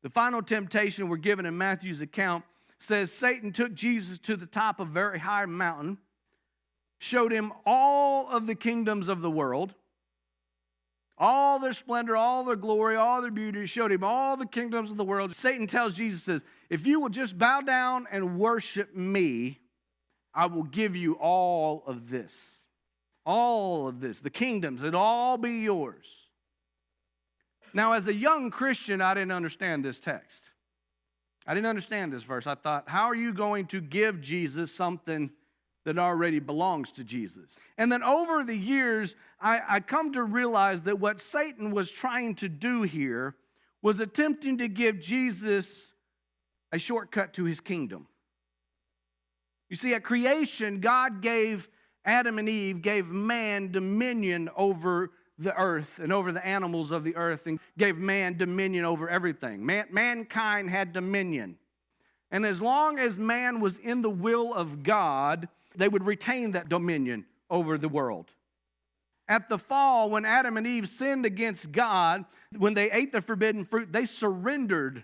The final temptation we're given in Matthew's account says Satan took Jesus to the top of a very high mountain, showed him all of the kingdoms of the world, all their splendor, all their glory, all their beauty, showed him all the kingdoms of the world. Satan tells Jesus, says, if you will just bow down and worship me, I will give you all of this. All of this, the kingdoms, it'll all be yours. Now, as a young Christian, I didn't understand this text. I didn't understand this verse. I thought, how are you going to give Jesus something that already belongs to Jesus? And then over the years, I come to realize that what Satan was trying to do here was attempting to give Jesus a shortcut to his kingdom. You see, at creation, God gave Adam and Eve, gave man dominion over the earth and over the animals of the earth, and gave man dominion over everything. Mankind had dominion. And as long as man was in the will of God, they would retain that dominion over the world. At the fall, when Adam and Eve sinned against God, when they ate the forbidden fruit, they surrendered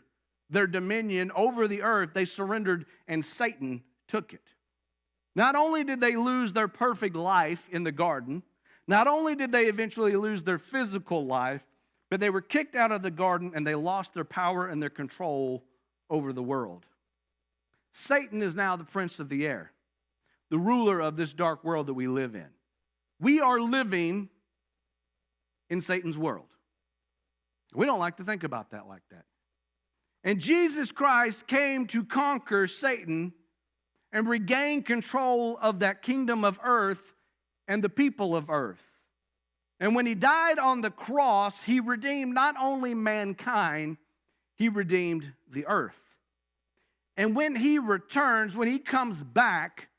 their dominion over the earth. They surrendered, and Satan took it. Not only did they lose their perfect life in the garden, not only did they eventually lose their physical life, but they were kicked out of the garden and they lost their power and their control over the world. Satan is now the prince of the air, the ruler of this dark world that we live in. We are living in Satan's world. We don't like to think about that like that. And Jesus Christ came to conquer Satan and regain control of that kingdom of earth and the people of earth. And when he died on the cross, he redeemed not only mankind, he redeemed the earth. And when he returns, when he comes back,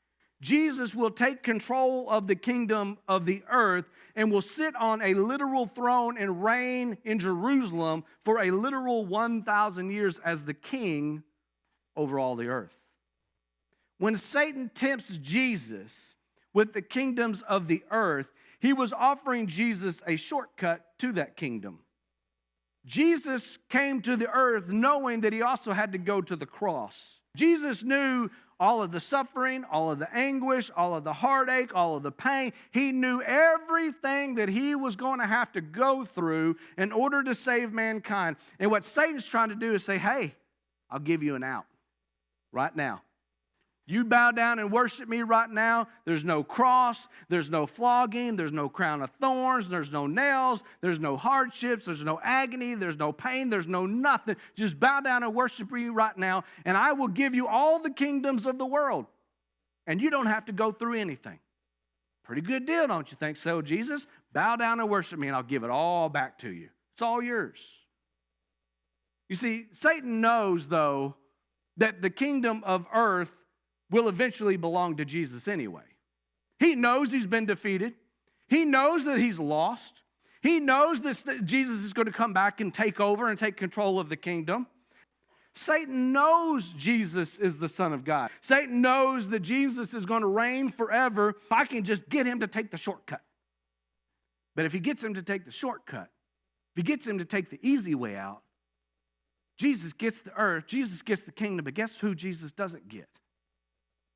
Jesus will take control of the kingdom of the earth and will sit on a literal throne and reign in Jerusalem for a literal 1,000 years as the king over all the earth. When Satan tempts Jesus with the kingdoms of the earth, he was offering Jesus a shortcut to that kingdom. Jesus came to the earth knowing that he also had to go to the cross. Jesus knew all of the suffering, all of the anguish, all of the heartache, all of the pain. He knew everything that he was going to have to go through in order to save mankind. And what Satan's trying to do is say, hey, I'll give you an out right now. You bow down and worship me right now. There's no cross. There's no flogging. There's no crown of thorns. There's no nails. There's no hardships. There's no agony. There's no pain. There's no nothing. Just bow down and worship me right now, and I will give you all the kingdoms of the world. And you don't have to go through anything. Pretty good deal, don't you think so, Jesus? Bow down and worship me, and I'll give it all back to you. It's all yours. You see, Satan knows, though, that the kingdom of earth will eventually belong to Jesus anyway. He knows he's been defeated. He knows that he's lost. He knows that Jesus is going to come back and take over and take control of the kingdom. Satan knows Jesus is the Son of God. Satan knows that Jesus is going to reign forever if I can just get him to take the shortcut. But if he gets him to take the shortcut, if he gets him to take the easy way out, Jesus gets the earth, Jesus gets the kingdom, but guess who Jesus doesn't get?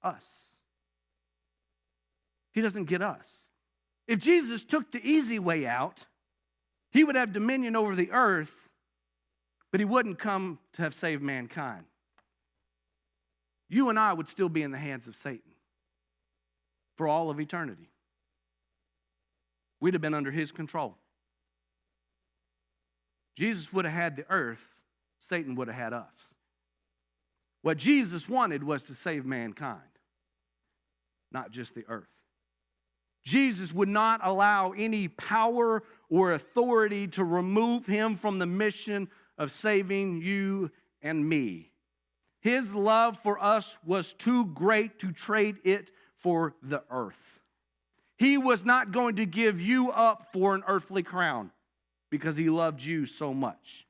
Us. He doesn't get us. If Jesus took the easy way out, he would have dominion over the earth, but he wouldn't come to have saved mankind. You and I would still be in the hands of Satan for all of eternity. We'd have been under his control. Jesus would have had the earth, Satan would have had us. What Jesus wanted was to save mankind, not just the earth. Jesus would not allow any power or authority to remove him from the mission of saving you and me. His love for us was too great to trade it for the earth. He was not going to give you up for an earthly crown because he loved you so much.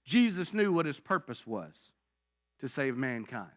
Jesus knew what his purpose was: to save mankind.